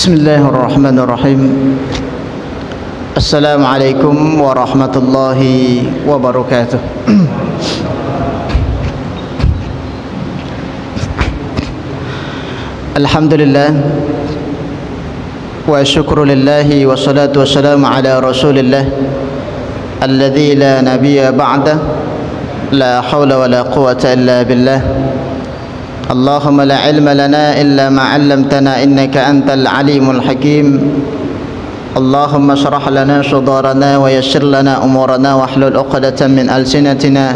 Bismillahirrahmanirrahim. Assalamualaikum warahmatullahi wabarakatuh. Alhamdulillah wa syukru lillahi wa salatu wassalamu ala rasulillah alladzi la nabiyya ba'da, la hawla wa la quwwata illa billah. Allahumma la ilma lana illa ma 'allamtana innaka antal alimul hakim. Allahumma shrah lana sudarana wa yassir lana umurana wahlul 'uqdatan min alsinatina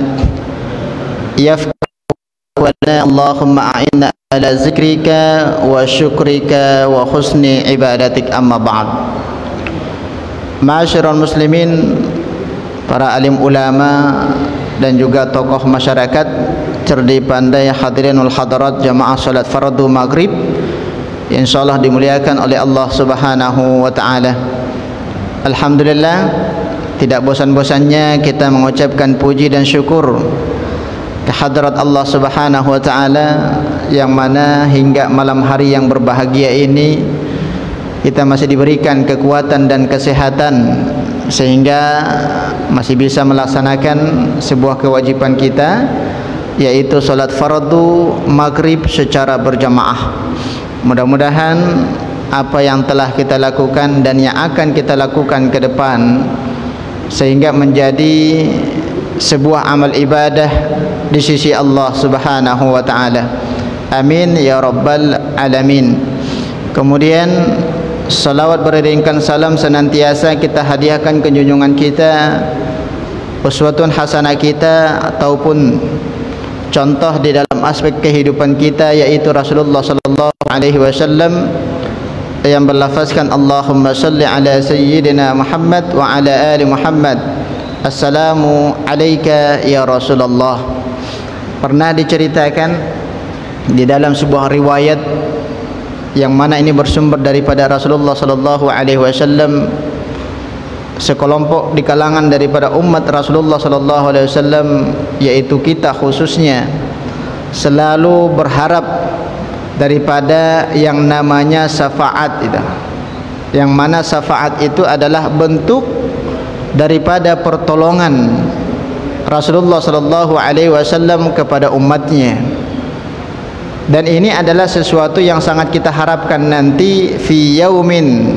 yafqahu lana. Allahumma a'inna ala zikrika wa syukrika wa husni ibadatik, amma ba'd. Ma'asyiral muslimin, para alim ulama dan juga tokoh masyarakat, cerdik pandai hadirinul hadarat jamaah salat fardu maghrib, insyaallah dimuliakan oleh Allah Subhanahu wa taala. Alhamdulillah, tidak bosan-bosannya kita mengucapkan puji dan syukur kehadirat Allah Subhanahu wa taala, yang mana hingga malam hari yang berbahagia ini kita masih diberikan kekuatan dan kesehatan sehingga masih bisa melaksanakan sebuah kewajiban kita, yaitu salat fardu maghrib secara berjamaah. Mudah-mudahan apa yang telah kita lakukan dan yang akan kita lakukan ke depan sehingga menjadi sebuah amal ibadah di sisi Allah Subhanahu wa taala. Amin ya rabbal alamin. Kemudian salawat beriringkan salam senantiasa kita hadiahkan ke junjungan kita, uswatun hasanah kita ataupun contoh di dalam aspek kehidupan kita, yaitu Rasulullah sallallahu alaihi wasallam yang berlafazkan Allahumma salli ala sayyidina Muhammad wa ala ali Muhammad. Assalamu alayka ya Rasulullah. Pernah diceritakan di dalam sebuah riwayat yang mana ini bersumber daripada Rasulullah sallallahu alaihi wasallam, sekelompok di kalangan daripada umat Rasulullah sallallahu alaihi wasallam, yaitu kita khususnya, selalu berharap daripada yang namanya syafaat itu. Yang mana syafaat itu adalah bentuk daripada pertolongan Rasulullah sallallahu alaihi wasallam kepada umatnya. Dan ini adalah sesuatu yang sangat kita harapkan nanti fi yaumin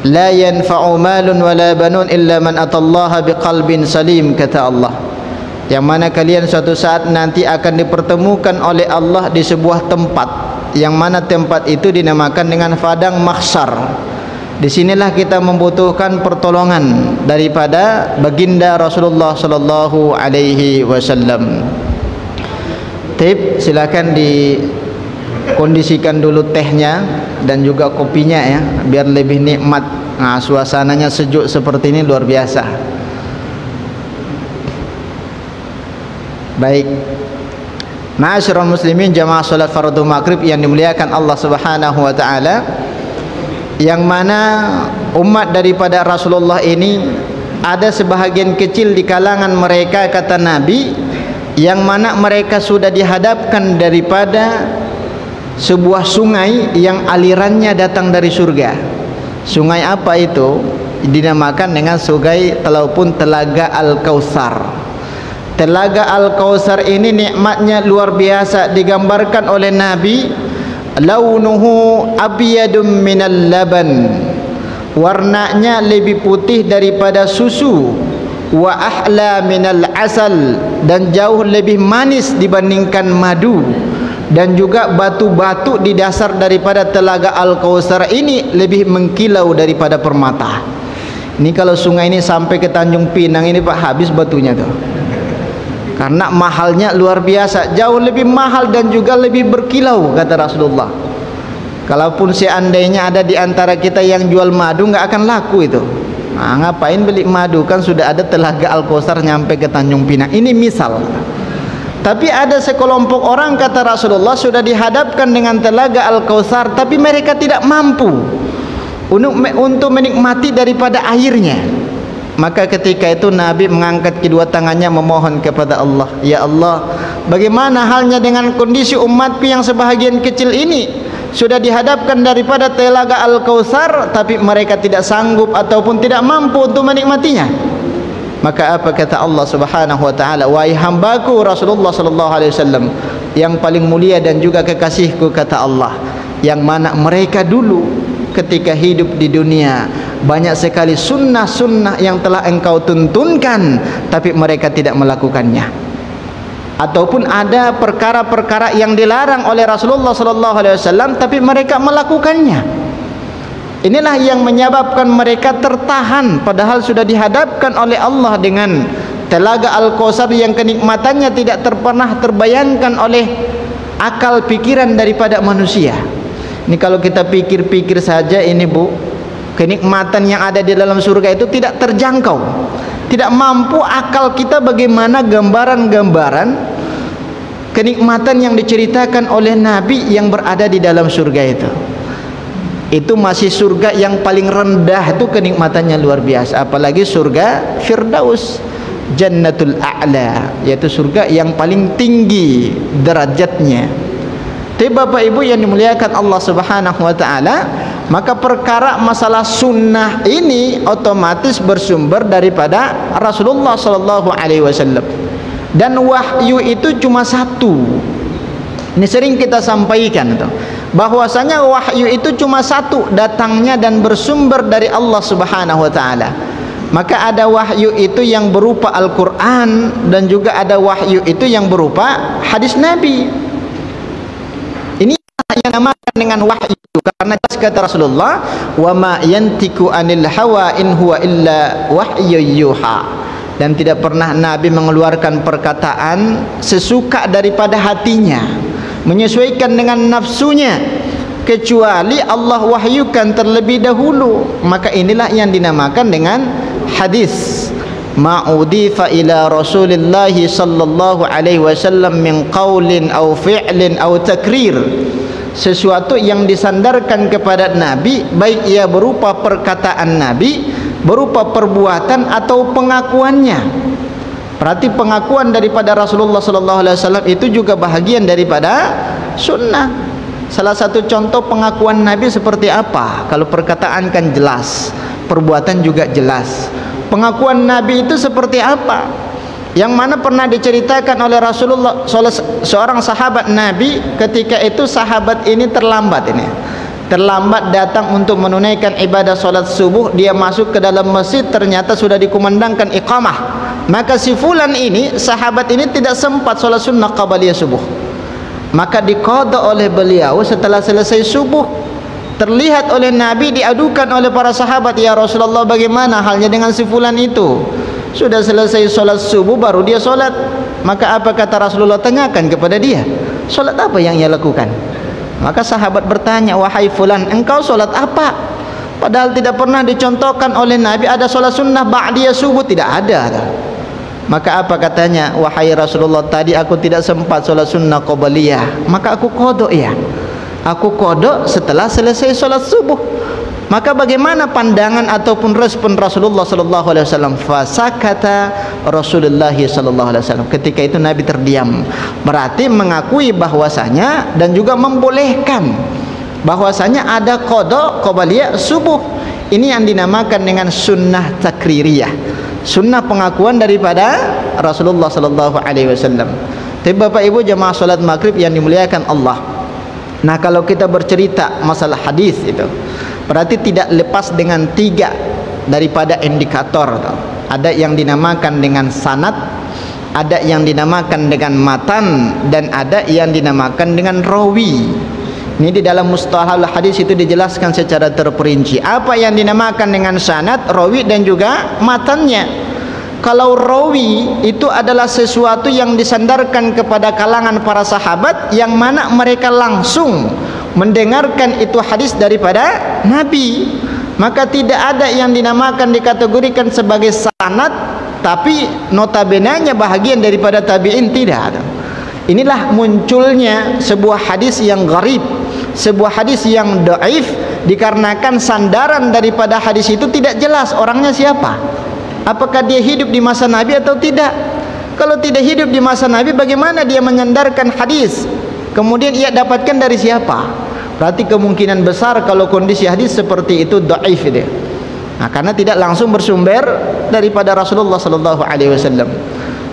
la yanfa'u malun wala banun illa man atallaha biqalbin salim, kata Allah, yang mana kalian suatu saat nanti akan dipertemukan oleh Allah di sebuah tempat, yang mana tempat itu dinamakan dengan padang mahsyar. Di sinilah kita membutuhkan pertolongan daripada baginda Rasulullah sallallahu alaihi wasallam. Tip, silakan dikondisikan dulu tehnya dan juga kopinya ya, biar lebih nikmat. Nah, suasananya sejuk seperti ini luar biasa. Baik, ma'asyiral muslimin jamaah salat fardu maghrib yang dimuliakan Allah Subhanahu wa taala, yang mana umat daripada Rasulullah ini ada sebahagian kecil di kalangan mereka, kata Nabi, yang mana mereka sudah dihadapkan daripada sebuah sungai yang alirannya datang dari surga. Sungai apa itu? Dinamakan dengan sungai ataupun Telaga Al-Kautsar. Telaga Al-Kautsar ini nikmatnya luar biasa, digambarkan oleh Nabi, launuhu abyadum minal laban, warnanya lebih putih daripada susu, wa ahla minal asal, dan jauh lebih manis dibandingkan madu. Dan juga batu-batu di dasar daripada Telaga Al-Kautsar ini lebih mengkilau daripada permata. Ini kalau sungai ini sampai ke Tanjung Pinang ini Pak, habis batunya tuh, karena mahalnya luar biasa, jauh lebih mahal dan juga lebih berkilau, kata Rasulullah. Kalaupun seandainya ada di antara kita yang jual madu, nggak akan laku itu. Nah, ngapain beli madu, kan sudah ada Telaga Al-Kautsar nyampe ke Tanjung Pinang. Ini misal. Tapi ada sekelompok orang, kata Rasulullah, sudah dihadapkan dengan Telaga Al-Kautsar, tapi mereka tidak mampu untuk menikmati daripada airnya. Maka ketika itu Nabi mengangkat kedua tangannya memohon kepada Allah, ya Allah, bagaimana halnya dengan kondisi umatku yang sebahagian kecil ini? sudah dihadapkan daripada telaga Al-Kautsar, tapi mereka tidak sanggup ataupun tidak mampu untuk menikmatinya. Maka apa kata Allah Subhanahu wa taala? Wahai hambaku Rasulullah sallallahu alaihi wasallam yang paling mulia dan juga kekasihku, kata Allah, yang mana mereka dulu ketika hidup di dunia banyak sekali sunnah-sunnah yang telah engkau tuntunkan, tapi mereka tidak melakukannya. Ataupun ada perkara-perkara yang dilarang oleh Rasulullah sallallahu alaihi wasallam, tapi mereka melakukannya. Inilah yang menyebabkan mereka tertahan, padahal sudah dihadapkan oleh Allah dengan telaga Al-Kautsar yang kenikmatannya tidak pernah terbayangkan oleh akal pikiran daripada manusia. Ini kalau kita pikir-pikir saja ini Bu, kenikmatan yang ada di dalam surga itu tidak terjangkau, tidak mampu akal kita bagaimana gambaran-gambaran kenikmatan yang diceritakan oleh Nabi yang berada di dalam surga itu. Itu masih surga yang paling rendah, itu kenikmatannya luar biasa, apalagi surga Firdaus, Jannatul A'la, yaitu surga yang paling tinggi derajatnya. Tapi Bapak Ibu yang dimuliakan Allah Subhanahu wa taala, maka perkara masalah sunnah ini otomatis bersumber daripada Rasulullah sallallahu alaihi wasallam. Dan wahyu itu cuma satu. Ini sering kita sampaikan itu, bahwasanya wahyu itu cuma satu, datangnya dan bersumber dari Allah Subhanahu wa taala. Maka ada wahyu itu yang berupa Al-Qur'an, dan juga ada wahyu itu yang berupa hadis Nabi. Ini yang dinamakan dengan wahyu, karena kata Rasulullah, wa ma yantiku anil hawa in huwa illa wahyu yuha. Dan tidak pernah Nabi mengeluarkan perkataan sesuka daripada hatinya, menyesuaikan dengan nafsunya, kecuali Allah wahyukan terlebih dahulu. Maka inilah yang dinamakan dengan hadis. Ma'udifa ila Rasulillah sallallahu alaihi wasallam min qaulin aw fi'lin aw takrir. Sesuatu yang disandarkan kepada Nabi, baik ia berupa perkataan Nabi, berupa perbuatan atau pengakuannya. Berarti pengakuan daripada Rasulullah sallallahu alaihi wasallam itu juga bahagian daripada sunnah. Salah satu contoh pengakuan Nabi seperti apa? Kalau perkataan kan jelas, perbuatan juga jelas. Pengakuan Nabi itu seperti apa? Yang mana pernah diceritakan oleh Rasulullah, seorang sahabat Nabi, ketika itu sahabat ini terlambat datang untuk menunaikan ibadah solat subuh. Dia masuk ke dalam masjid, ternyata sudah dikumandangkan iqamah. Maka si fulan ini, sahabat ini tidak sempat solat sunnah qabliyah subuh. Maka diqadha oleh beliau setelah selesai subuh. Terlihat oleh Nabi, diadukan oleh para sahabat, ya Rasulullah, bagaimana halnya dengan si fulan itu? Sudah selesai solat subuh baru dia solat. Maka apa kata Rasulullah? Tanyakan kepada dia, solat apa yang ia lakukan? Maka sahabat bertanya, wahai fulan, engkau solat apa? Padahal tidak pernah dicontohkan oleh Nabi ada solat sunnah ba'diyah subuh, tidak ada. Maka apa katanya? Wahai Rasulullah, tadi aku tidak sempat solat sunnah qabliyah, maka aku qadha ya. Aku qadha setelah selesai solat subuh. Maka bagaimana pandangan ataupun respon Rasulullah sallallahu alaihi wasallam? Fasakata Rasulullah sallallahu alaihi wasallam. Ketika itu Nabi terdiam. Berarti mengakui bahwasanya dan juga membolehkan bahwasanya ada qadha qabliyah subuh. Ini yang dinamakan dengan sunnah takririyah. Sunnah pengakuan daripada Rasulullah sallallahu alaihi wasallam. Tapi Bapak Ibu jemaah salat maghrib yang dimuliakan Allah. Nah, kalau kita bercerita masalah hadis itu, berarti tidak lepas dengan tiga daripada indikator. Ada yang dinamakan dengan sanad, ada yang dinamakan dengan matan, dan ada yang dinamakan dengan rawi. Ini di dalam mustalahul hadis itu dijelaskan secara terperinci apa yang dinamakan dengan sanad, rawi, dan juga matannya. Kalau rawi itu adalah sesuatu yang disandarkan kepada kalangan para sahabat, yang mana mereka langsung mendengarkan itu hadis daripada Nabi. Maka tidak ada yang dinamakan, dikategorikan sebagai sanad, tapi notabenanya bahagian daripada tabi'in, tidak ada. Inilah munculnya sebuah hadis yang gharib, sebuah hadis yang dhaif, dikarenakan sandaran daripada hadis itu tidak jelas orangnya siapa. Apakah dia hidup di masa Nabi atau tidak? Kalau tidak hidup di masa Nabi, bagaimana dia menyandarkan hadis? Kemudian ia dapatkan dari siapa? Berarti kemungkinan besar kalau kondisi hadis seperti itu dhaif dia. Nah, karena tidak langsung bersumber daripada Rasulullah sallallahu alaihi wasallam.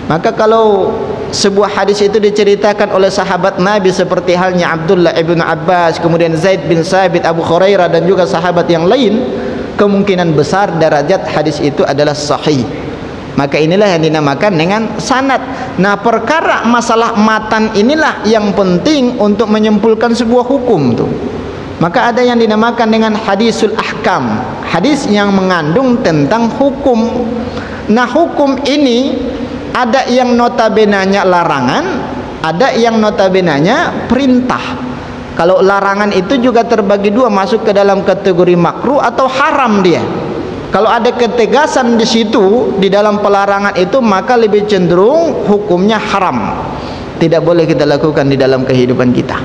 Maka kalau sebuah hadis itu diceritakan oleh sahabat Nabi seperti halnya Abdullah ibn Abbas, kemudian Zaid bin Sabit, Abu Hurairah dan juga sahabat yang lain, kemungkinan besar derajat hadis itu adalah sahih. Maka inilah yang dinamakan dengan sanad. Nah, perkara masalah matan inilah yang penting untuk menyimpulkan sebuah hukum tuh. Maka ada yang dinamakan dengan hadisul ahkam, hadis yang mengandung tentang hukum. Nah, hukum ini ada yang notabenanya larangan, ada yang notabenanya perintah. Kalau larangan itu juga terbagi dua, masuk ke dalam kategori makruh atau haram dia. Kalau ada ketegasan di situ di dalam pelarangan itu, maka lebih cenderung hukumnya haram. Tidak boleh kita lakukan di dalam kehidupan kita.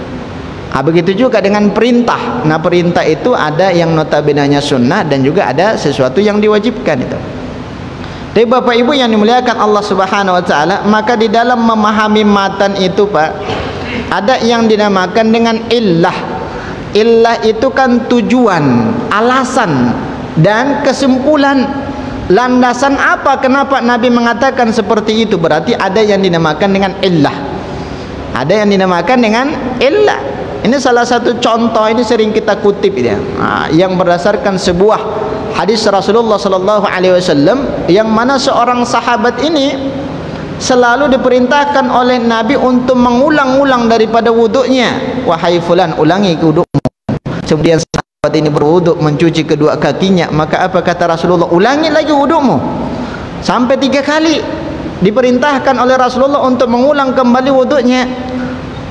Begitu juga dengan perintah. Nah, perintah itu ada yang notabenanya sunnah dan juga ada sesuatu yang diwajibkan itu. Tapi Bapak Ibu yang dimuliakan Allah Subhanahu wa taala, maka di dalam memahami matan itu, Pak, ada yang dinamakan dengan illah. Illah itu kan tujuan, alasan dan kesimpulan. Landasan apa kenapa Nabi mengatakan seperti itu? Berarti ada yang dinamakan dengan illah. Ada yang dinamakan dengan illah. Ini salah satu contoh, ini sering kita kutip ya. Yang berdasarkan sebuah hadis Rasulullah sallallahu alaihi wasallam yang mana seorang sahabat ini selalu diperintahkan oleh Nabi untuk mengulang-ulang daripada wuduknya. Wahai fulan, ulangi wudukmu. Kemudian sahabat ini berwuduk, mencuci kedua kakinya. Maka apa kata Rasulullah? Ulangi lagi wudukmu sampai 3 kali. Diperintahkan oleh Rasulullah untuk mengulang kembali wuduknya.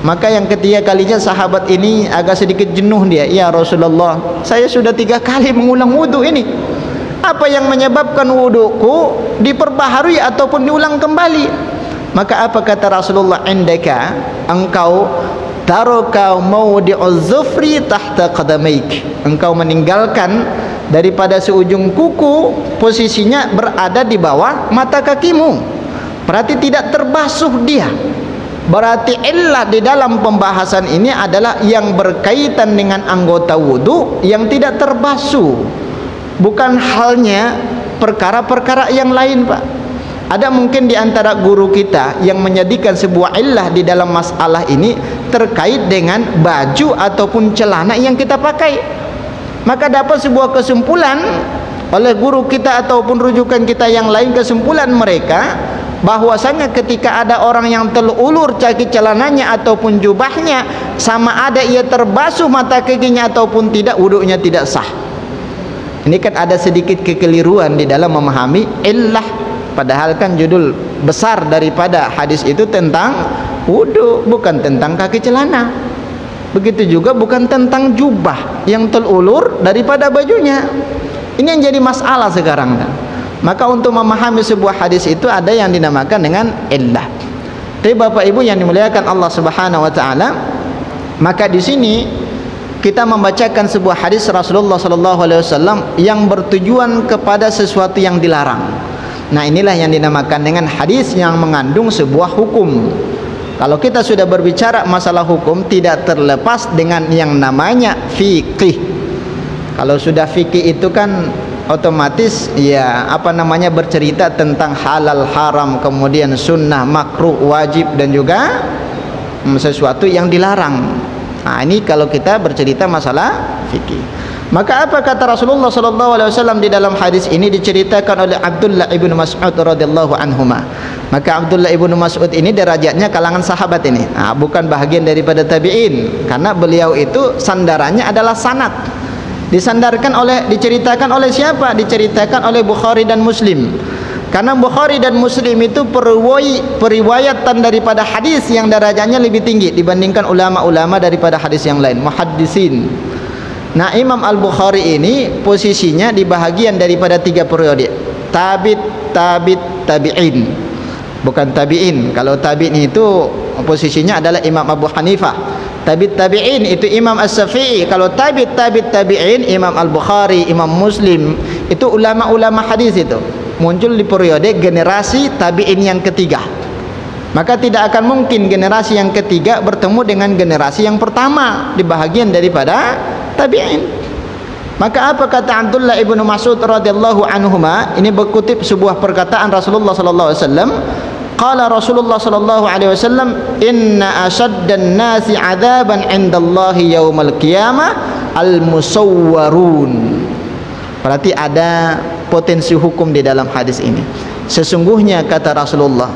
Maka yang ketiga kalinya sahabat ini agak sedikit jenuh dia. Ya Rasulullah, saya sudah 3 kali mengulang wudhu ini. Apa yang menyebabkan wudhuku diperbaharui ataupun diulang kembali? Maka apa kata Rasulullah? Indaka, engkau taruka mawdi'uz zufri tahta qadamaik. Engkau meninggalkan daripada seujung kuku, posisinya berada di bawah mata kakimu. Berarti tidak terbasuh dia. Berarti illah di dalam pembahasan ini adalah yang berkaitan dengan anggota wudhu yang tidak terbasuh. Bukan halnya perkara-perkara yang lain, Pak. Ada mungkin di antara guru kita yang menjadikan sebuah illah di dalam masalah ini terkait dengan baju ataupun celana yang kita pakai. Maka dapat sebuah kesimpulan oleh guru kita ataupun rujukan kita yang lain, kesimpulan mereka bahwasanya ketika ada orang yang terulur kaki celananya ataupun jubahnya, sama ada ia terbasuh mata kakinya ataupun tidak, wudunya tidak sah. Ini kan ada sedikit kekeliruan di dalam memahami illah, padahal kan judul besar daripada hadis itu tentang wudu, bukan tentang kaki celana. Begitu juga bukan tentang jubah yang terulur daripada bajunya. Ini yang jadi masalah sekarang kan. Maka untuk memahami sebuah hadis itu ada yang dinamakan dengan illah. Tapi Bapak Ibu yang dimuliakan Allah Subhanahu wa taala, maka di sini kita membacakan sebuah hadis Rasulullah sallallahu alaihi wasallam yang bertujuan kepada sesuatu yang dilarang. Nah, inilah yang dinamakan dengan hadis yang mengandung sebuah hukum. Kalau kita sudah berbicara masalah hukum, tidak terlepas dengan yang namanya fikih. Kalau sudah fikih itu kan otomatis ya bercerita tentang halal haram, kemudian sunnah, makruh, wajib dan juga sesuatu yang dilarang. Nah, ini kalau kita bercerita masalah fikih. Maka apa kata Rasulullah sallallahu alaihi wasallam di dalam hadis ini diceritakan oleh Abdullah ibnu Mas'ud radhiyallahu anhuma. Maka Abdullah ibnu Mas'ud ini derajatnya kalangan sahabat ini. Bukan bahagian daripada tabi'in, karena beliau itu sandarannya adalah sanad. Diceritakan oleh siapa? Diceritakan oleh Bukhari dan Muslim. Karena Bukhari dan Muslim itu periwayatan daripada hadis yang derajatnya lebih tinggi dibandingkan ulama-ulama daripada hadis yang lain, muhaddisin. Nah, Imam Al-Bukhari ini posisinya di bahagian daripada 3 periode. Tabi'in. Bukan tabi'in. Kalau tabi'in itu posisinya adalah Imam Abu Hanifah. Tabi'in itu Imam As-Syafi'i. Kalau tabi'in Imam Al-Bukhari, Imam Muslim, itu ulama-ulama hadis itu muncul di periode generasi tabi'in yang ketiga. Maka tidak akan mungkin generasi yang ketiga bertemu dengan generasi yang pertama di bahagian daripada tabi'in. Maka apa kata Abdullah ibnu Mas'ud radhiyallahu anhuma, ini berkutip sebuah perkataan Rasulullah sallallahu alaihi wasallam. Qala Rasulullah sallallahu alaihi wasallam, inna asyaddan nasi 'adzaban 'indallahi yaumal qiyamah al-musawwarun. Berarti ada potensi hukum di dalam hadis ini. Sesungguhnya kata Rasulullah,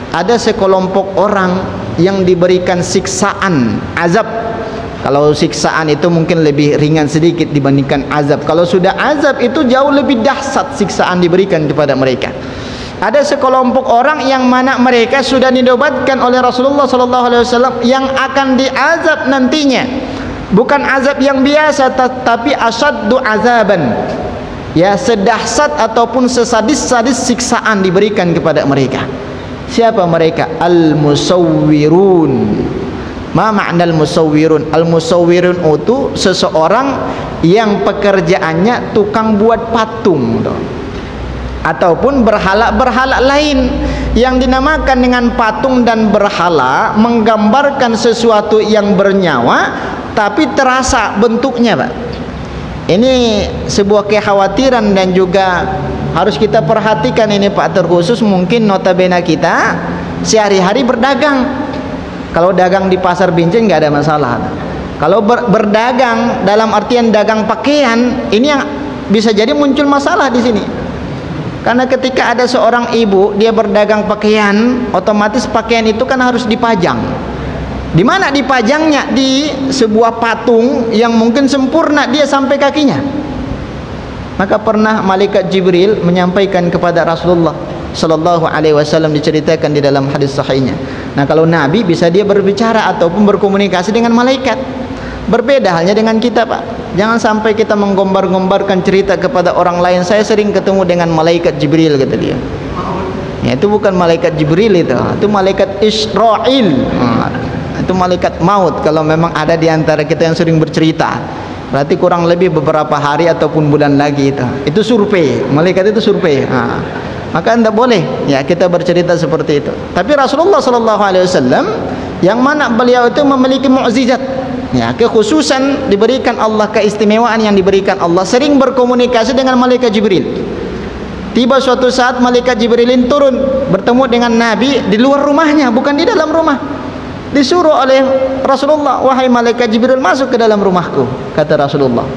ada sekelompok orang yang diberikan siksaan, azab. Kalau siksaan itu mungkin lebih ringan sedikit dibandingkan azab. Kalau sudah azab itu jauh lebih dahsyat siksaan diberikan kepada mereka. Ada sekelompok orang yang mana mereka sudah dinobatkan oleh Rasulullah sallallahu alaihi wasallam yang akan diazab nantinya. Bukan azab yang biasa, tapi asyaddu azaban. Ya, sedahsyat ataupun sesadis-sadis siksaan diberikan kepada mereka. Siapa mereka? Al-musawwirun. Ma makna al-musawwirun? Al-musawwirun itu seseorang yang pekerjaannya tukang buat patung ataupun berhala-berhala lain yang dinamakan dengan patung dan berhala, menggambarkan sesuatu yang bernyawa tapi terasa bentuknya, Pak. Ini sebuah kekhawatiran dan juga harus kita perhatikan ini, Pak. Terkhusus mungkin notabene kita sehari-hari berdagang. Kalau dagang di pasar Binjai nggak ada masalah. Kalau berdagang dalam artian dagang pakaian, ini yang bisa jadi muncul masalah di sini. Karena ketika ada seorang ibu dia berdagang pakaian, otomatis pakaian itu kan harus dipajang. Di mana dipajangnya? Di sebuah patung yang mungkin sempurna dia sampai kakinya. Maka pernah malaikat Jibril menyampaikan kepada Rasulullah sallallahu alaihi wasallam, diceritakan di dalam hadis sahihnya. Nah, kalau nabi bisa dia berbicara ataupun berkomunikasi dengan malaikat. Berbeda halnya dengan kita, Pak. Jangan sampai kita menggombar-gombarkan cerita kepada orang lain. Saya sering ketemu dengan malaikat Jibril, kata dia. Ya, itu bukan malaikat Jibril itu malaikat Israil. Itu malaikat maut kalau memang ada di antara kita yang sering bercerita. Berarti kurang lebih beberapa hari ataupun bulan lagi itu survei. Malaikat itu survei. Maka tidak boleh ya kita bercerita seperti itu. Tapi Rasulullah sallallahu alaihi wasallam yang mana beliau itu memiliki mukjizat, ya, kekhususan diberikan Allah, keistimewaan yang diberikan Allah, sering berkomunikasi dengan malaikat Jibril. Tiba suatu saat malaikat Jibril turun bertemu dengan Nabi di luar rumahnya, bukan di dalam rumah. Disuruh oleh Rasulullah, wahai malaikat Jibril, masuk ke dalam rumahku, kata Rasulullah.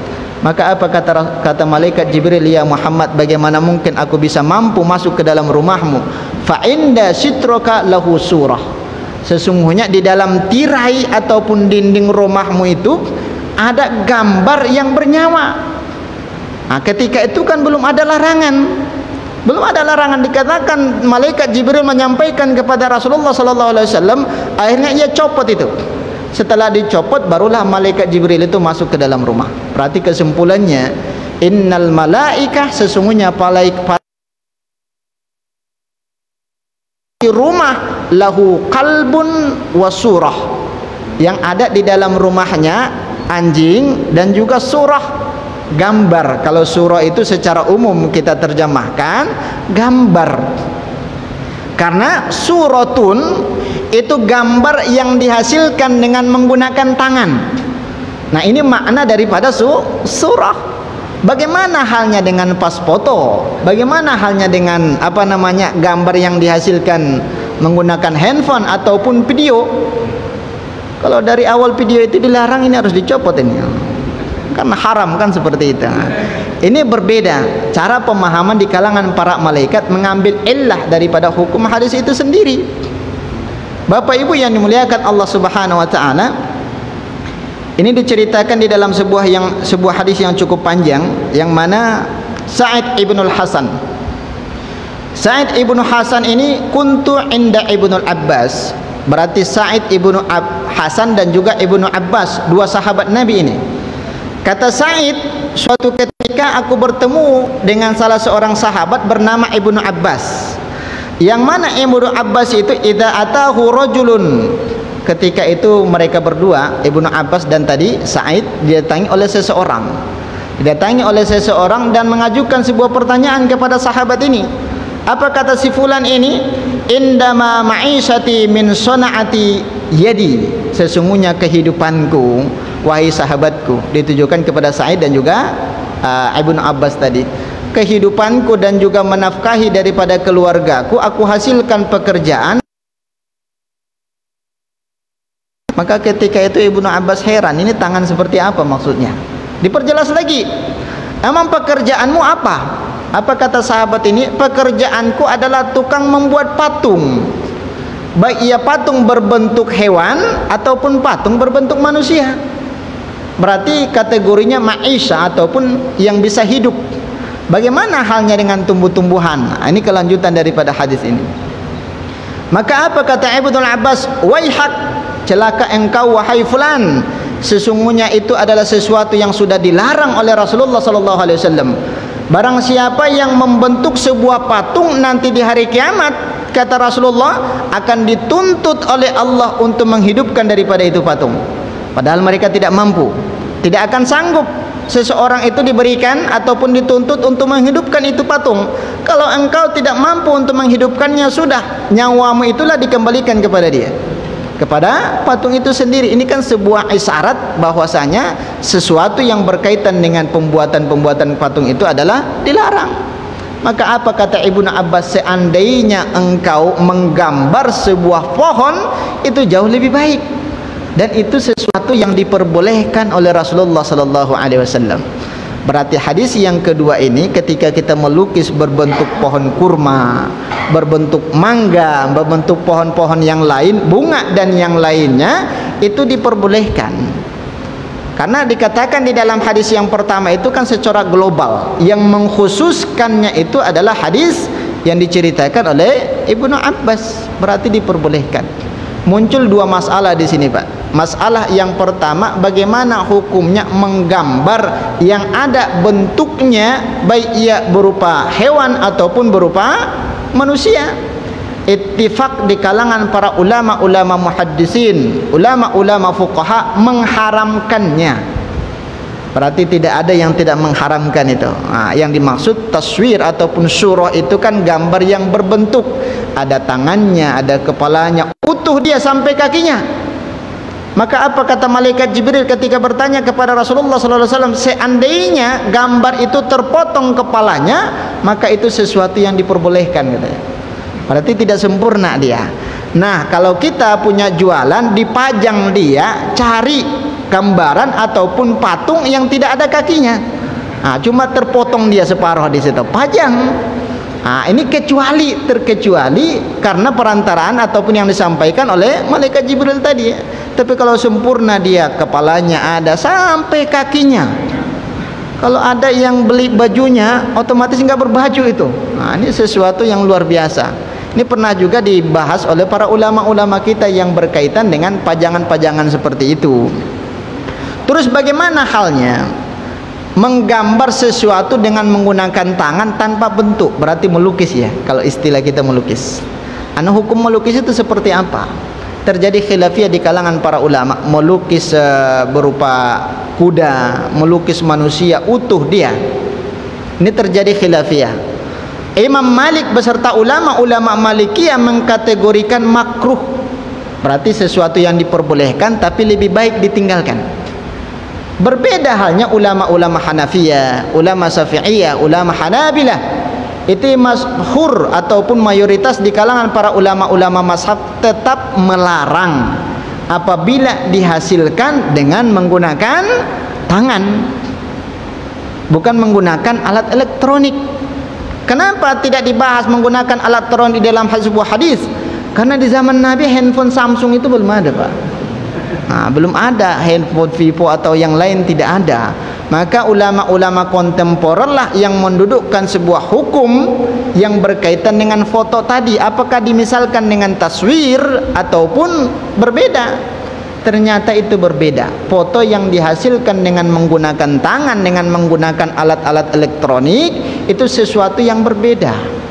Maka apa kata malaikat Jibril, ya Muhammad, bagaimana mungkin aku bisa mampu masuk ke dalam rumahmu? Fa inda sitroka lahu surah. Sesungguhnya di dalam tirai ataupun dinding rumahmu itu ada gambar yang bernyawa. Nah, ketika itu kan belum ada larangan. Belum ada larangan, dikatakan malaikat Jibril menyampaikan kepada Rasulullah sallallahu alaihi wasallam, akhirnya ia copot itu. Setelah dicopot barulah malaikat Jibril itu masuk ke dalam rumah. Berarti kesimpulannya, innal malaikah, sesungguhnya rumah lahu qalbun wa surah, yang ada di dalam rumahnya anjing dan juga surah, gambar. Kalau surah itu secara umum kita terjemahkan gambar, karena suratun itu gambar yang dihasilkan dengan menggunakan tangan. Nah, ini makna daripada surah. Bagaimana halnya dengan pas foto? Bagaimana halnya dengan gambar yang dihasilkan menggunakan handphone ataupun video? Kalau dari awal video itu dilarang, ini harus dicopot ini. Kan haram kan seperti itu. Ini berbeda cara pemahaman di kalangan para malaikat mengambil illah daripada hukum hadis itu sendiri. Bapak Ibu yang dimuliakan Allah Subhanahu wa taala, ini diceritakan di dalam sebuah hadis yang cukup panjang, yang mana Sa'id ibnul Hasan. Sa'id ibnu Hasan ini kuntu inda Ibnul Abbas. Berarti Sa'id ibnu Hasan dan juga Ibnu Abbas, dua sahabat Nabi ini. Kata Sa'id, suatu ketika aku bertemu dengan salah seorang sahabat bernama Ibnu Abbas. Yang mana Ibnu Abbas itu idza atahu rajulun, ketika itu mereka berdua, Ibnu Abbas dan tadi Sa'id, didatangi oleh seseorang dan mengajukan sebuah pertanyaan kepada sahabat ini. Apa kata si fulan ini? indama ma'isati min sona'ati yadi, sesungguhnya kehidupanku wahai sahabatku, ditujukan kepada Sa'id dan juga Ibnu Abbas tadi, kehidupanku dan juga menafkahi daripada keluargaku, aku hasilkan pekerjaan. Maka ketika itu Ibnu Abbas heran, ini tangan seperti apa maksudnya? Diperjelas lagi, emang pekerjaanmu apa? Apa kata sahabat ini? Pekerjaanku adalah tukang membuat patung, baik ia patung berbentuk hewan ataupun patung berbentuk manusia. Berarti kategorinya ma'isha ataupun yang bisa hidup. Bagaimana halnya dengan tumbuh-tumbuhan? Ini kelanjutan daripada hadis ini. Maka apa kata Ibnu Abbas? Waihak, celaka engkau wahai fulan, sesungguhnya itu adalah sesuatu yang sudah dilarang oleh Rasulullah sallallahu alaihi wasallam. Barang siapa yang membentuk sebuah patung, nanti di hari kiamat kata Rasulullah akan dituntut oleh Allah untuk menghidupkan daripada itu patung, padahal mereka tidak mampu, tidak akan sanggup. Seseorang itu diberikan ataupun dituntut untuk menghidupkan itu patung. Kalau engkau tidak mampu untuk menghidupkannya, sudah, nyawamu itulah dikembalikan kepada dia, kepada patung itu sendiri. Ini kan sebuah isyarat bahwasanya sesuatu yang berkaitan dengan pembuatan patung itu adalah dilarang. Maka apa kata Ibnu Abbas? Seandainya engkau menggambar sebuah pohon, itu jauh lebih baik, dan itu sesuatu yang diperbolehkan oleh Rasulullah sallallahu alaihi wasallam. Berarti hadis yang kedua ini, ketika kita melukis berbentuk pohon kurma, berbentuk mangga, berbentuk pohon-pohon yang lain, bunga dan yang lainnya, itu diperbolehkan. Karena dikatakan di dalam hadis yang pertama itu kan secara global, yang mengkhususkannya itu adalah hadis yang diceritakan oleh Ibnu Abbas, berarti diperbolehkan. Muncul dua masalah di sini, Pak. Masalah yang pertama, bagaimana hukumnya menggambar yang ada bentuknya, baik ia berupa hewan ataupun berupa manusia. Ittifaq di kalangan para ulama-ulama muhaddisin, ulama-ulama fuqaha mengharamkannya. Berarti tidak ada yang tidak mengharamkan itu. Yang dimaksud taswir ataupun surah itu kan gambar yang berbentuk, ada tangannya, ada kepalanya, utuh dia sampai kakinya. Maka apa kata malaikat Jibril ketika bertanya kepada Rasulullah SAW? Seandainya gambar itu terpotong kepalanya, maka itu sesuatu yang diperbolehkan, katanya. Berarti tidak sempurna dia. Nah, kalau kita punya jualan, dipajang dia, cari gambaran ataupun patung yang tidak ada kakinya, cuma terpotong dia separuh di situ, pajang. Ini terkecuali karena perantaraan ataupun yang disampaikan oleh malaikat Jibril tadi. Tapi kalau sempurna dia, kepalanya ada sampai kakinya. Kalau ada yang beli bajunya, otomatis nggak berbaju itu. Ini sesuatu yang luar biasa. Ini pernah juga dibahas oleh para ulama-ulama kita yang berkaitan dengan pajangan-pajangan seperti itu. Terus bagaimana halnya menggambar sesuatu dengan menggunakan tangan tanpa bentuk? Berarti melukis ya, kalau istilah kita melukis. Hukum melukis itu seperti apa? Terjadi khilafiyah di kalangan para ulama. Melukis berupa kuda, melukis manusia utuh dia, ini terjadi khilafiyah. Imam Malik beserta ulama-ulama Malikiyah mengkategorikan makruh. Berarti sesuatu yang diperbolehkan tapi lebih baik ditinggalkan. Berbeda halnya ulama-ulama Hanafiyah, ulama Syafi'iyah, ulama Hanabilah. Itu masyhur ataupun mayoritas di kalangan para ulama-ulama mazhab tetap melarang apabila dihasilkan dengan menggunakan tangan, bukan menggunakan alat elektronik. Kenapa tidak dibahas menggunakan alat elektronik di dalam sebuah hadis? Karena di zaman Nabi handphone Samsung itu belum ada, Pak. Belum ada handphone Vivo atau yang lain, tidak ada. Maka ulama-ulama kontemporer lah yang mendudukkan sebuah hukum yang berkaitan dengan foto tadi, apakah dimisalkan dengan taswir ataupun berbeda. Ternyata itu berbeda. Foto yang dihasilkan dengan menggunakan tangan, dengan menggunakan alat-alat elektronik, itu sesuatu yang berbeda.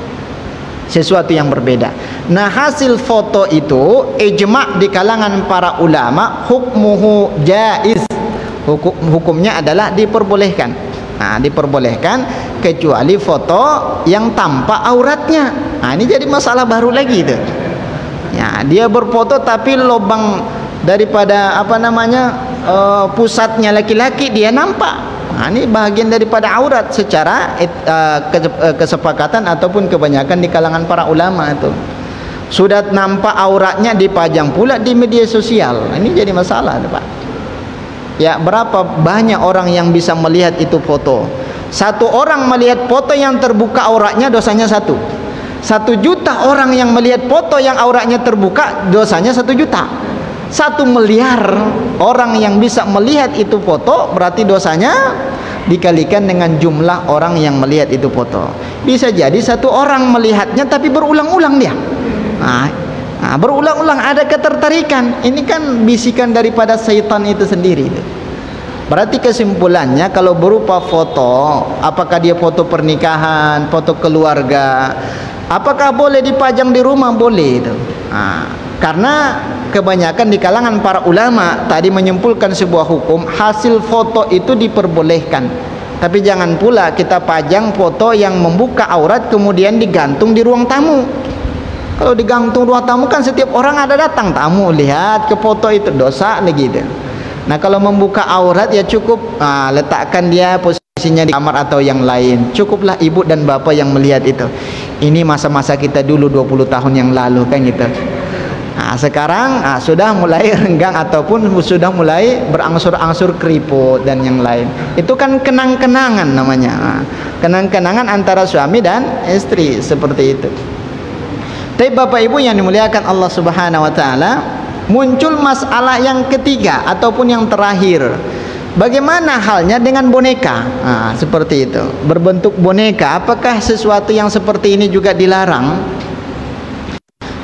Sesuatu yang berbeda. Nah, hasil foto itu ijma' di kalangan para ulama, hukmuhu jaiz. Hukumnya adalah diperbolehkan. Nah, diperbolehkan kecuali foto yang tampak auratnya. Nah, ini jadi masalah baru lagi itu. Ya, dia berfoto tapi lubang daripada pusatnya laki-laki dia nampak. Nah, ini bahagian daripada aurat secara kesepakatan ataupun kebanyakan di kalangan para ulama itu. Sudah nampak auratnya dipajang pula di media sosial. Ini jadi masalah, Pak. Ya, berapa banyak orang yang bisa melihat itu foto. Satu orang melihat foto yang terbuka auratnya dosanya 1. 1 juta orang yang melihat foto yang auratnya terbuka dosanya 1 juta. 1 miliar orang yang bisa melihat itu foto berarti dosanya dikalikan dengan jumlah orang yang melihat itu foto. Bisa jadi 1 orang melihatnya tapi berulang-ulang dia. Nah, berulang-ulang ada ketertarikan. Ini kan bisikan daripada syaitan itu sendiri. Berarti kesimpulannya kalau berupa foto, apakah dia foto pernikahan, foto keluarga, apakah boleh dipajang di rumah? Boleh itu. Nah, karena kebanyakan di kalangan para ulama tadi menyimpulkan sebuah hukum, hasil foto itu diperbolehkan. Tapi jangan pula kita pajang foto yang membuka aurat kemudian digantung di ruang tamu. Kalau digantung ruang tamu kan setiap orang ada datang tamu lihat ke foto itu, dosa lagi itu. Nah, kalau membuka aurat ya cukup letakkan dia posisinya di kamar atau yang lain. Cukuplah ibu dan bapak yang melihat itu. Ini masa-masa kita dulu 20 tahun yang lalu kan gitu. Nah, sekarang sudah mulai renggang ataupun sudah mulai berangsur-angsur keriput dan yang lain. Itu kan kenang-kenangan namanya. Kenang-kenangan antara suami dan istri seperti itu. Tapi Bapak Ibu yang dimuliakan Allah Subhanahu wa taala, muncul masalah yang ketiga ataupun yang terakhir. Bagaimana halnya dengan boneka? Nah, seperti itu. Berbentuk boneka, apakah sesuatu yang seperti ini juga dilarang?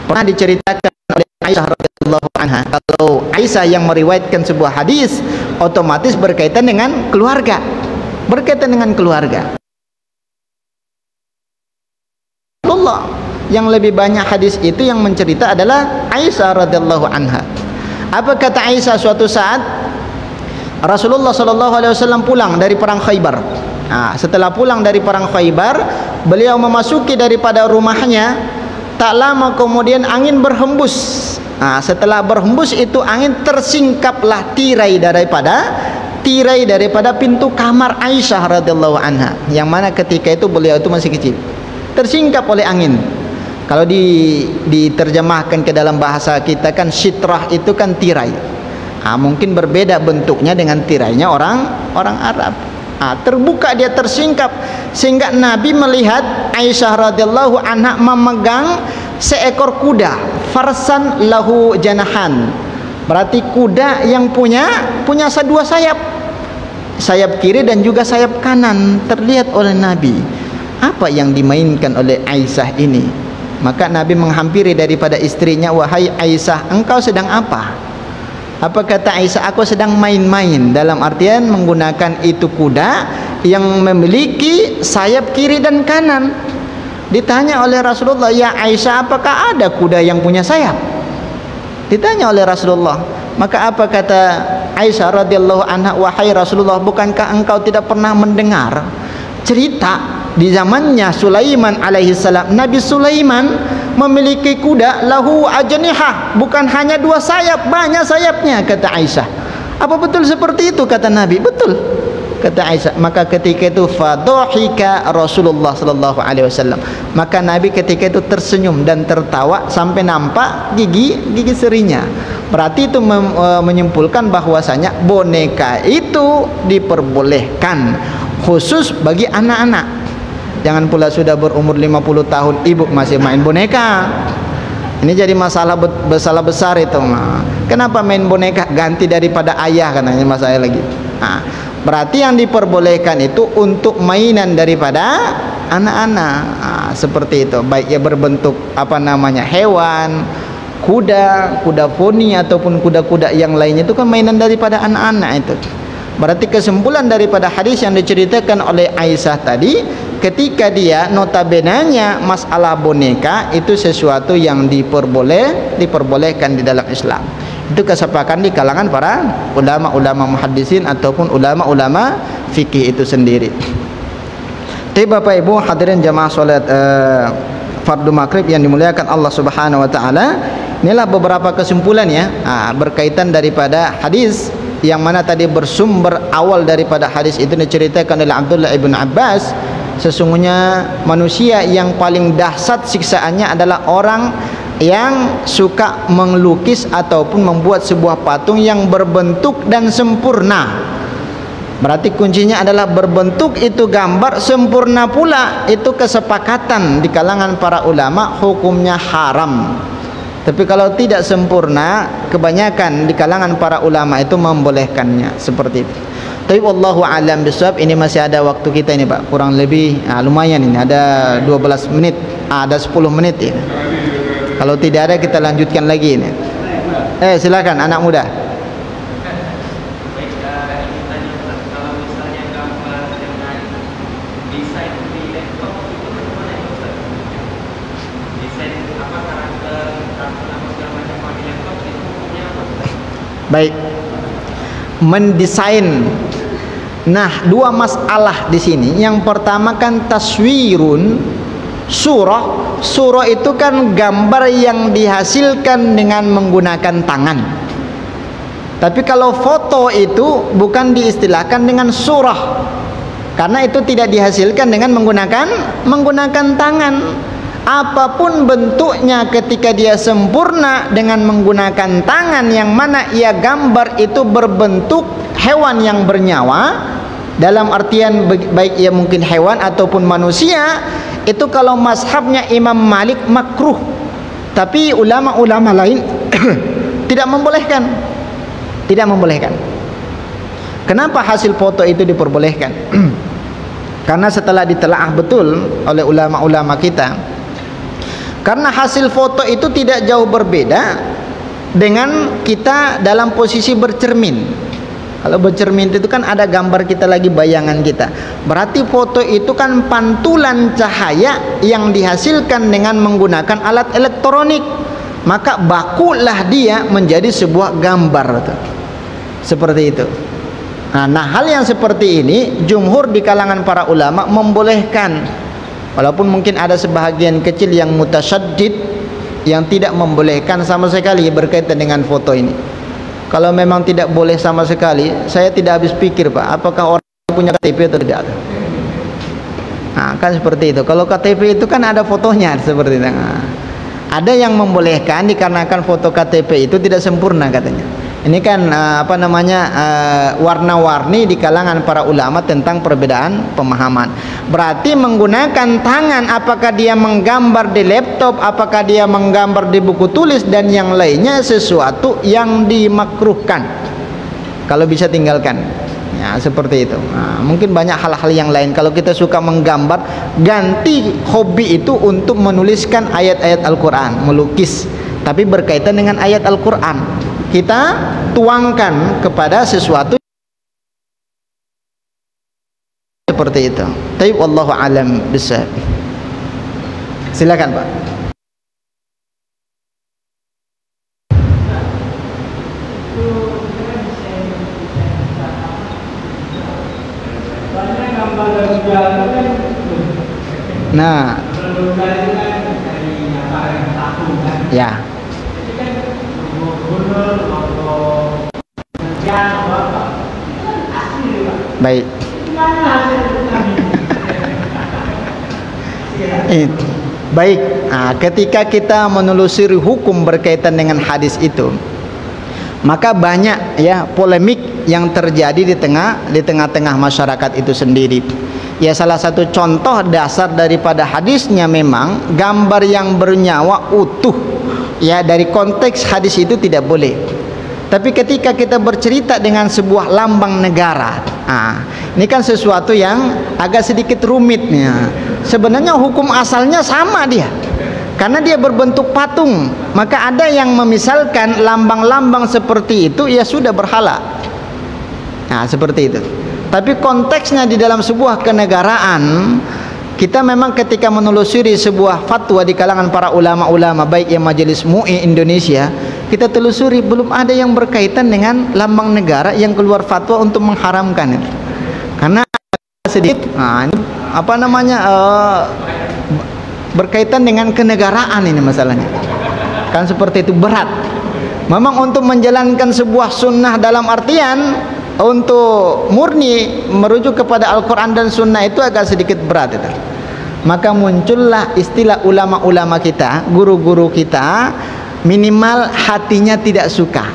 Pernah diceritakan oleh Aisyah radhiyallahu anha, kalau Aisyah yang meriwayatkan sebuah hadis otomatis berkaitan dengan keluarga. Berkaitan dengan keluarga. Allah yang lebih banyak hadis itu yang mencerita adalah Aisyah radhiyallahu anha. Apa kata Aisyah? Suatu saat Rasulullah sallallahu alaihi wasallam pulang dari perang Khaybar. Setelah pulang dari perang Khaybar, beliau memasuki daripada rumahnya. Tak lama kemudian angin berhembus. Setelah berhembus itu angin, tersingkaplah tirai daripada pintu kamar Aisyah radhiyallahu anha, yang mana ketika itu beliau itu masih kecil. Tersingkap oleh angin. Kalau diterjemahkan ke dalam bahasa kita kan sitrah itu kan tirai. Mungkin berbeda bentuknya dengan tirainya orang Arab. Terbuka, dia tersingkap sehingga Nabi melihat Aisyah radhiyallahu anha memegang seekor kuda, farsan lahu janahan. Berarti kuda yang punya 2 sayap. Sayap kiri dan juga sayap kanan terlihat oleh Nabi. Apa yang dimainkan oleh Aisyah ini? Maka Nabi menghampiri daripada istrinya, "Wahai Aisyah, engkau sedang apa?" Apa kata Aisyah? "Aku sedang main-main." Dalam artian menggunakan itu kuda yang memiliki sayap kiri dan kanan. Ditanya oleh Rasulullah, "Ya Aisyah, apakah ada kuda yang punya sayap?" Ditanya oleh Rasulullah. Maka apa kata Aisyah radhiyallahu anha? "Wahai Rasulullah, bukankah engkau tidak pernah mendengar cerita di zamannya Sulaiman alaihissalam, Nabi Sulaiman memiliki kuda lahu ajnihah, bukan hanya 2 sayap, banyak sayapnya," kata Aisyah. "Apa betul seperti itu?" kata Nabi. "Betul," kata Aisyah. Maka ketika itu fadhahika Rasulullah sallallahu alaihi wasallam. Maka Nabi ketika itu tersenyum dan tertawa sampai nampak gigi serinya. Berarti itu menyimpulkan bahwasanya boneka itu diperbolehkan khusus bagi anak-anak. Jangan pula sudah berumur 50 tahun ibu masih main boneka. Ini jadi masalah besar itu. Kenapa main boneka? Ganti daripada ayah katanya mas saya lagi. Berarti yang diperbolehkan itu untuk mainan daripada anak-anak. Seperti itu. Baik ya berbentuk hewan, kuda poni ataupun kuda-kuda yang lainnya, itu kan mainan daripada anak-anak itu. Berarti kesimpulan daripada hadis yang diceritakan oleh Aisyah tadi, ketika dia notabenanya masalah boneka itu sesuatu yang diperbolehkan di dalam Islam. Itu kesepakatan di kalangan para ulama-ulama muhaddisin ataupun ulama-ulama fikih itu sendiri. Tapi Bapak Ibu hadirin jamaah salat fardu maghrib yang dimuliakan Allah Subhanahu wa taala, inilah beberapa kesimpulan ya berkaitan daripada hadis yang mana tadi bersumber awal daripada hadis itu diceritakan oleh Abdullah ibn Abbas. Sesungguhnya manusia yang paling dahsyat siksaannya adalah orang yang suka melukis ataupun membuat sebuah patung yang berbentuk dan sempurna. Berarti kuncinya adalah berbentuk itu gambar, sempurna pula itu kesepakatan di kalangan para ulama hukumnya haram. Tapi kalau tidak sempurna, kebanyakan di kalangan para ulama itu membolehkannya seperti itu. Tapi wallahu alam bisawab, ini masih ada waktu kita ini Pak, kurang lebih lumayan ini, ada 12 menit, ada 10 menit ini. Kalau tidak ada kita lanjutkan lagi ini. Silakan anak muda. Baik, mendesain. Nah, dua masalah di sini. Yang pertama kan taswirun surah. Surah itu kan gambar yang dihasilkan dengan menggunakan tangan. Tapi kalau foto itu bukan diistilahkan dengan surah, karena itu tidak dihasilkan dengan menggunakan tangan. Apapun bentuknya ketika dia sempurna dengan menggunakan tangan, yang mana ia gambar itu berbentuk hewan yang bernyawa, dalam artian baik ia mungkin hewan ataupun manusia, itu kalau mazhabnya Imam Malik makruh. Tapi ulama-ulama lain tidak membolehkan. Kenapa hasil foto itu diperbolehkan? Karena setelah ditelaah betul oleh ulama-ulama kita, karena hasil foto itu tidak jauh berbeda dengan kita dalam posisi bercermin. Kalau bercermin itu kan ada gambar kita lagi, bayangan kita. Berarti foto itu kan pantulan cahaya yang dihasilkan dengan menggunakan alat elektronik. Maka bakulah dia menjadi sebuah gambar. Seperti itu. Nah, hal yang seperti ini jumhur di kalangan para ulama membolehkan. Walaupun mungkin ada sebahagian kecil yang mutasyaddid yang tidak membolehkan sama sekali berkaitan dengan foto ini. Kalau memang tidak boleh sama sekali, saya tidak habis pikir Pak, apakah orang punya KTP atau tidak. Nah, kan seperti itu. Kalau KTP itu kan ada fotonya seperti itu. Nah, ada yang membolehkan dikarenakan foto KTP itu tidak sempurna katanya. Ini kan warna-warni di kalangan para ulama tentang perbedaan pemahaman. Berarti menggunakan tangan, apakah dia menggambar di laptop, apakah dia menggambar di buku tulis dan yang lainnya, sesuatu yang dimakruhkan. Kalau bisa tinggalkan. Ya, seperti itu. Nah, mungkin banyak hal-hal yang lain. Kalau kita suka menggambar, ganti hobi itu untuk menuliskan ayat-ayat Al-Quran, melukis, tapi berkaitan dengan ayat Al-Quran. Kita tuangkan kepada sesuatu seperti itu. Tapi wallahu alam bisawab. Silakan Pak. Nah, ya. Baik. Baik. Nah, ketika kita menelusuri hukum berkaitan dengan hadis itu, maka banyak ya polemik yang terjadi di tengah-tengah masyarakat itu sendiri. Ya, salah satu contoh dasar daripada hadisnya memang gambar yang bernyawa utuh. Ya, dari konteks hadis itu tidak boleh. Tapi ketika kita bercerita dengan sebuah lambang negara, ini kan sesuatu yang agak sedikit rumitnya. Sebenarnya hukum asalnya sama dia, karena dia berbentuk patung. Maka ada yang memisalkan lambang-lambang seperti itu ya sudah berhala. Nah, seperti itu. Tapi konteksnya di dalam sebuah kenegaraan, kita memang ketika menelusuri sebuah fatwa di kalangan para ulama-ulama baik yang Majelis MUI Indonesia, kita telusuri belum ada yang berkaitan dengan lambang negara yang keluar fatwa untuk mengharamkan itu. Karena sedikit. Ini apa namanya, berkaitan dengan kenegaraan ini masalahnya. Kan seperti itu, berat. Memang untuk menjalankan sebuah sunnah dalam artian untuk murni merujuk kepada Al-Quran dan sunnah itu agak sedikit berat itu. Maka muncullah istilah ulama-ulama kita, guru-guru kita, minimal hatinya tidak suka.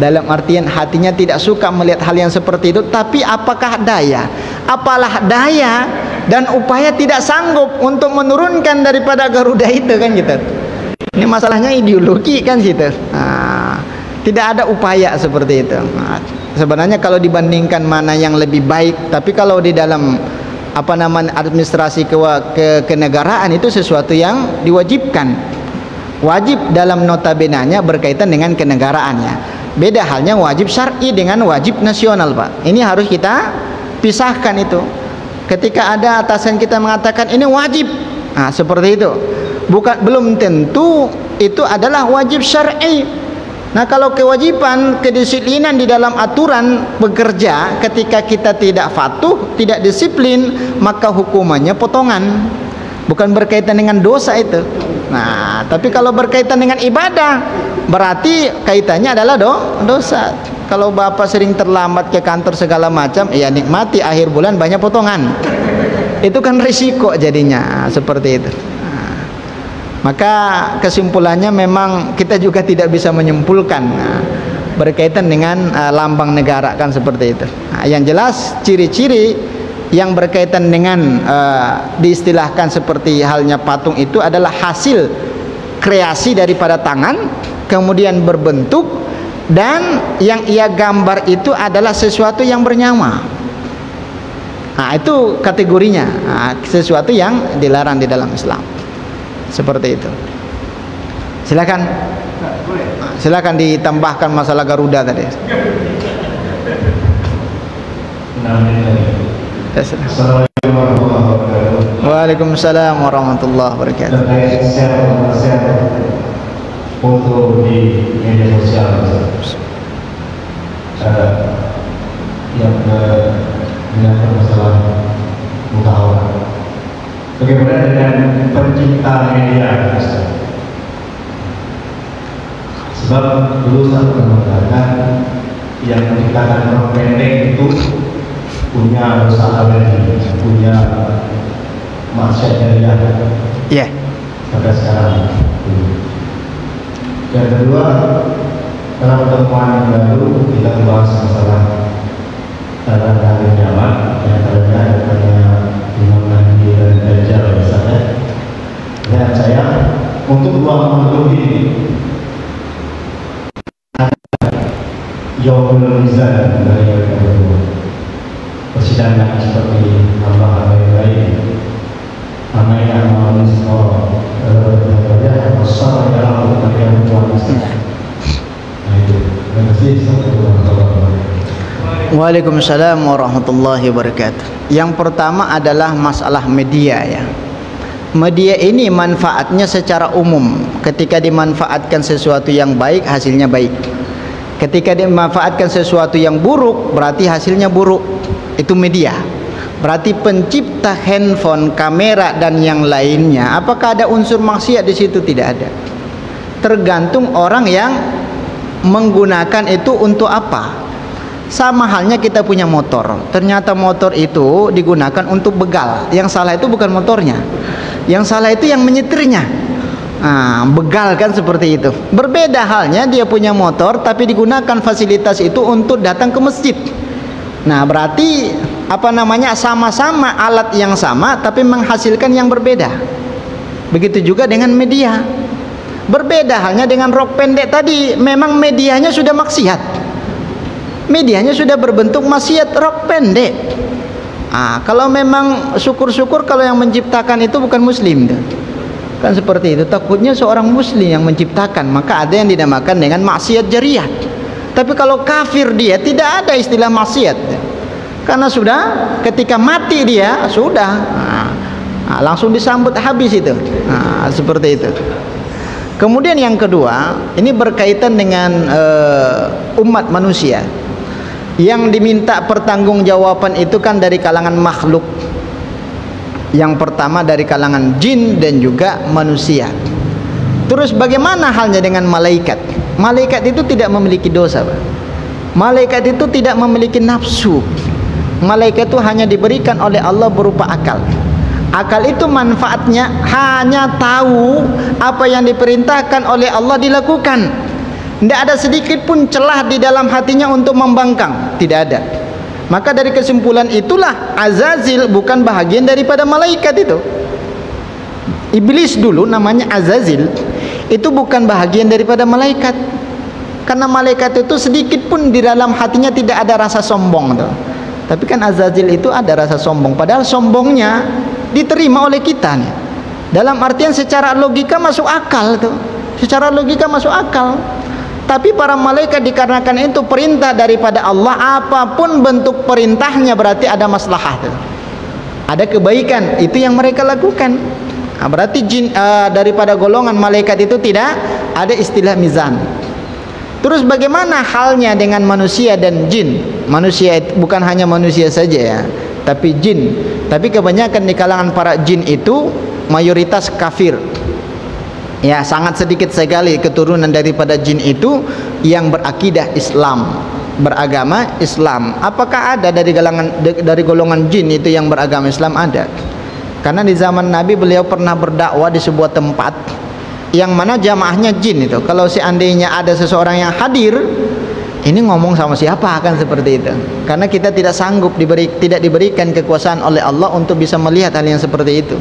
Dalam artian hatinya tidak suka melihat hal yang seperti itu, tapi apakah daya? Apalah daya dan upaya tidak sanggup untuk menurunkan daripada Garuda itu, kan gitu. Ini masalahnya ideologi, kan gitu. Tidak ada upaya seperti itu. Sebenarnya kalau dibandingkan mana yang lebih baik, tapi kalau di dalam apa namanya administrasi kenegaraan itu sesuatu yang diwajibkan, wajib dalam notabenanya berkaitan dengan kenegaraannya. Beda halnya wajib syar'i dengan wajib nasional, Pak. Ini harus kita pisahkan itu. Ketika ada atasan kita mengatakan ini wajib, seperti itu, belum tentu itu adalah wajib syar'i. Nah, kalau kewajiban, kedisiplinan di dalam aturan bekerja, ketika kita tidak patuh, tidak disiplin, maka hukumannya potongan. Bukan berkaitan dengan dosa itu. Nah, tapi kalau berkaitan dengan ibadah, berarti kaitannya adalah dosa. Kalau bapak sering terlambat ke kantor segala macam, ya nikmati akhir bulan banyak potongan. Itu kan risiko jadinya, seperti itu. Maka kesimpulannya memang kita juga tidak bisa menyimpulkan berkaitan dengan lambang negara, kan seperti itu. Yang jelas ciri-ciri yang berkaitan dengan diistilahkan seperti halnya patung itu adalah hasil kreasi daripada tangan, kemudian berbentuk, dan yang ia gambar itu adalah sesuatu yang bernyawa. Itu kategorinya, sesuatu yang dilarang di dalam Islam. Seperti itu. Silakan. Silakan ditambahkan masalah Garuda tadi. Assalamualaikum warahmatullahi wabarakatuh. Waalaikumsalam warahmatullahi wabarakatuh. Share foto di media sosial yang menyangkut masalah mutawatir. Bagaimana dengan pencipta media? Sebab dulu saya pernah mengatakan yang menciptakan rok pendek itu punya usaha lagi, punya maksiat jariah. Iya. Pada sekarang. Yang kedua, dalam pertemuan baru kita membahas masalah tanda-tanda kiamat, yang tanda-tanda Imam Mahdi dan Dajjal misalnya. Dan saya untuk dua makhluk ini Yaumul Mizan dari persidangan seperti hamba-hamba yang lain, nama yang manusia besar dalam pengertian Tuhan. Nah itu. Terima kasih. Waalaikumsalam warahmatullahi wabarakatuh. Yang pertama adalah masalah media, ya. Media ini manfaatnya secara umum. Ketika dimanfaatkan sesuatu yang baik, hasilnya baik. Ketika dimanfaatkan sesuatu yang buruk, berarti hasilnya buruk. Itu media. Berarti pencipta handphone, kamera dan yang lainnya, apakah ada unsur maksiat di situ? Tidak ada. Tergantung orang yang menggunakan itu untuk apa. Sama halnya kita punya motor. Ternyata motor itu digunakan untuk begal. Yang salah itu bukan motornya. Yang salah itu yang menyetirnya. Begal, kan seperti itu. Berbeda halnya dia punya motor tapi digunakan fasilitas itu untuk datang ke masjid. Nah, berarti apa namanya, sama-sama alat yang sama tapi menghasilkan yang berbeda. Begitu juga dengan media. Berbeda halnya dengan rok pendek tadi. Memang medianya sudah maksiat. Medianya sudah berbentuk maksiat, rok pendek. Kalau memang syukur-syukur kalau yang menciptakan itu bukan muslim, kan seperti itu. Takutnya seorang muslim yang menciptakan, maka ada yang dinamakan dengan maksiat jariah. Tapi kalau kafir dia tidak ada istilah maksiat, karena sudah ketika mati dia sudah langsung disambut habis itu. Seperti itu. Kemudian yang kedua, ini berkaitan dengan umat manusia. Yang diminta pertanggungjawaban itu kan dari kalangan makhluk. Yang pertama dari kalangan jin dan juga manusia. Terus bagaimana halnya dengan malaikat? Malaikat itu tidak memiliki dosa, Pak. Malaikat itu tidak memiliki nafsu. Malaikat itu hanya diberikan oleh Allah berupa akal. Akal itu manfaatnya hanya tahu apa yang diperintahkan oleh Allah dilakukan. Tidak ada sedikit pun celah di dalam hatinya untuk membangkang. Tidak ada. Maka dari kesimpulan itulah Azazil bukan bahagian daripada malaikat itu. Iblis dulu namanya Azazil, itu bukan bahagian daripada malaikat. Karena malaikat itu sedikit pun di dalam hatinya tidak ada rasa sombong tuh. Tapi kan Azazil itu ada rasa sombong. Padahal sombongnya diterima oleh kita nih. Dalam artian secara logika masuk akal tuh. Secara logika masuk akal. Tapi para malaikat dikarenakan itu perintah daripada Allah, apapun bentuk perintahnya berarti ada maslahah, ada kebaikan, itu yang mereka lakukan. Berarti jin daripada golongan malaikat itu tidak ada istilah mizan. Terus bagaimana halnya dengan manusia dan jin? Manusia itu bukan hanya manusia saja ya, tapi jin. Tapi kebanyakan di kalangan para jin itu mayoritas kafir. Ya, sangat sedikit sekali keturunan daripada jin itu yang berakidah Islam, beragama Islam. Apakah ada dari golongan jin itu yang beragama Islam? Ada. Karena di zaman Nabi beliau pernah berdakwah di sebuah tempat yang mana jamaahnya jin itu. Kalau seandainya ada seseorang yang hadir, ini ngomong sama siapa, kan seperti itu. Karena kita tidak sanggup tidak diberikan kekuasaan oleh Allah untuk bisa melihat hal yang seperti itu.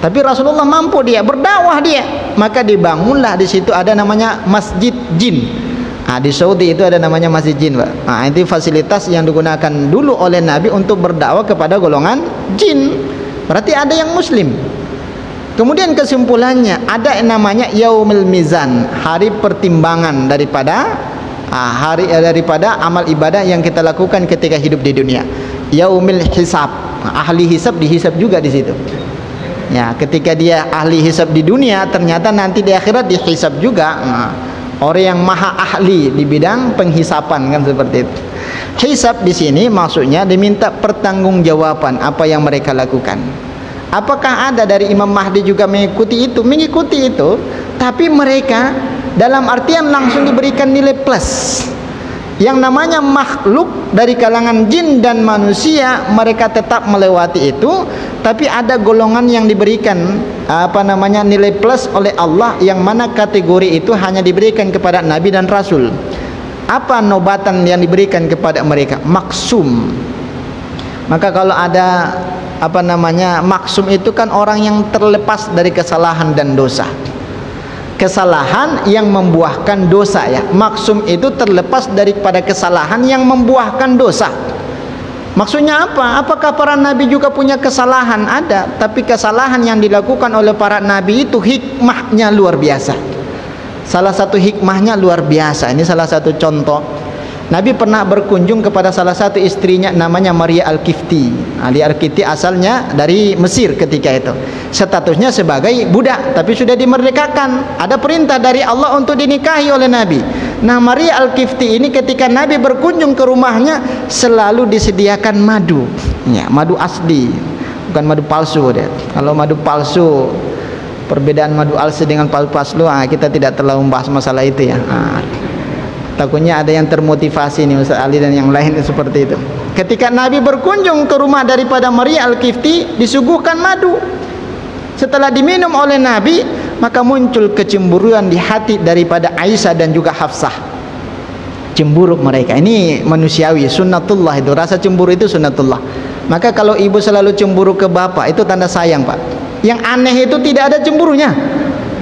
Tapi Rasulullah mampu, dia berdakwah dia. Maka dibangunlah di situ ada namanya masjid jin. Di Saudi itu ada namanya masjid jin, Pak. Itu fasilitas yang digunakan dulu oleh Nabi untuk berdakwah kepada golongan jin. Berarti ada yang muslim. Kemudian kesimpulannya ada yang namanya Yaumul Mizan, hari pertimbangan daripada amal ibadah yang kita lakukan ketika hidup di dunia. Yaumil Hisab, ahli hisab dihisab juga di situ. Ya, ketika dia ahli hisab di dunia, ternyata nanti di akhirat dihisab juga. Orang yang maha ahli di bidang penghisapan, kan seperti itu. Hisab di sini maksudnya diminta pertanggungjawaban apa yang mereka lakukan. Apakah ada dari Imam Mahdi juga mengikuti itu? Mengikuti itu, tapi mereka dalam artian langsung diberikan nilai plus. Yang namanya makhluk dari kalangan jin dan manusia, mereka tetap melewati itu, tapi ada golongan yang diberikan nilai plus oleh Allah, yang mana kategori itu hanya diberikan kepada Nabi dan Rasul. Apa nobatan yang diberikan kepada mereka? Maksum. Maka kalau ada maksum itu kan orang yang terlepas dari kesalahan dan dosa. Kesalahan yang membuahkan dosa, ya. Maksum itu terlepas daripada kesalahan yang membuahkan dosa. Maksudnya apa? Apakah para nabi juga punya kesalahan? Ada, tapi kesalahan yang dilakukan oleh para nabi itu hikmahnya luar biasa. Salah satu hikmahnya luar biasa. Ini salah satu contoh. Nabi pernah berkunjung kepada salah satu istrinya namanya Maria Al-Kifti. Ali Al-Kifti asalnya dari Mesir ketika itu. Statusnya sebagai budak, tapi sudah dimerdekakan. Ada perintah dari Allah untuk dinikahi oleh Nabi. Nah, Maria Al-Kifti ini ketika Nabi berkunjung ke rumahnya selalu disediakan madu. Ya, madu asli, bukan madu palsu deh. Kalau madu palsu, perbedaan madu asli dengan palsu, kita tidak terlalu membahas masalah itu ya. Takutnya ada yang termotivasi nih Ustaz Ali dan yang lain seperti itu. Ketika Nabi berkunjung ke rumah daripada Maria Al-Kifti, disuguhkan madu. Setelah diminum oleh Nabi, maka muncul kecemburuan di hati daripada Aisyah dan juga Hafsah. Cemburu mereka. Ini manusiawi, sunnatullah itu. Rasa cemburu itu sunnatullah. Maka kalau ibu selalu cemburu ke bapak, itu tanda sayang, Pak. Yang aneh itu tidak ada cemburunya.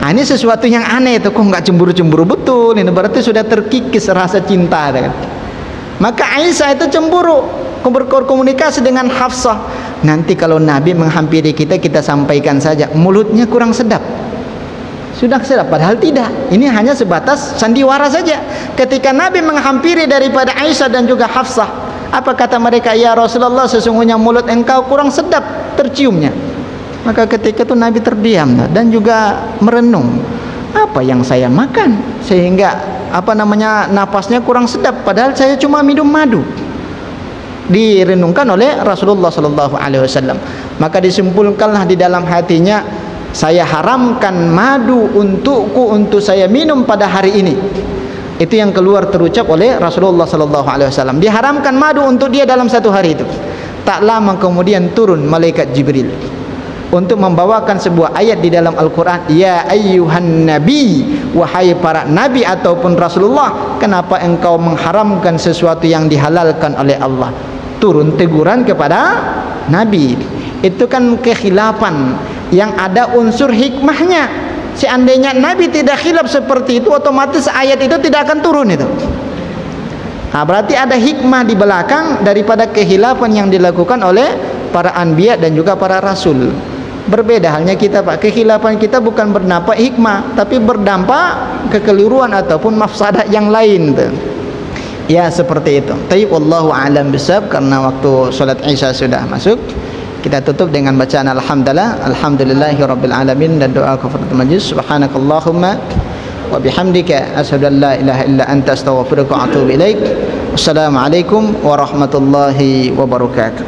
Ini sesuatu yang aneh itu, kok nggak cemburu-cemburu betul? Ini berarti sudah terkikis rasa cinta, kan? Maka Aisyah itu cemburu, berkomunikasi dengan Hafsah. Nanti kalau Nabi menghampiri kita, kita sampaikan saja, mulutnya kurang sedap. Sudah sedap, padahal tidak. Ini hanya sebatas sandiwara saja. Ketika Nabi menghampiri daripada Aisyah dan juga Hafsah, apa kata mereka? Ya Rasulullah, sesungguhnya mulut engkau kurang sedap terciumnya. Maka ketika itu Nabi terdiam dan juga merenung, apa yang saya makan sehingga napasnya kurang sedap, padahal saya cuma minum madu. direnungkan oleh Rasulullah sallallahu alaihi wasallam. Maka disimpulkanlah di dalam hatinya, saya haramkan madu untukku untuk saya minum pada hari ini. Itu yang keluar terucap oleh Rasulullah sallallahu alaihi wasallam. Diharamkan madu untuk dia dalam satu hari itu. Tak lama kemudian turun malaikat Jibril untuk membawakan sebuah ayat di dalam Al-Quran. Ya ayyuhan nabi, wahai para nabi ataupun Rasulullah, kenapa engkau mengharamkan sesuatu yang dihalalkan oleh Allah? Turun teguran kepada nabi. Itu kan kekhilafan yang ada unsur hikmahnya. Seandainya nabi tidak khilaf seperti itu, otomatis ayat itu tidak akan turun itu. Nah, berarti ada hikmah di belakang daripada kekhilafan yang dilakukan oleh para anbiya dan juga para rasul. Berbeda halnya kita, Pak. Kekhilafan kita bukan berdampak hikmah, tapi berdampak kekeliruan ataupun mafsadah yang lain tuh. Ya, seperti itu. Tayyib, wallahu a'lam bishawab. Karena waktu salat Isya sudah masuk, kita tutup dengan bacaan alhamdulillah, alhamdulillahirabbil alamin, dan doa kafaratul majlis. Subhanakallahumma wa bihamdika asyhadu an la ilaha illa anta astaghfiruka wa atubu ilaik. Wassalamualaikum warahmatullahi wabarakatuh.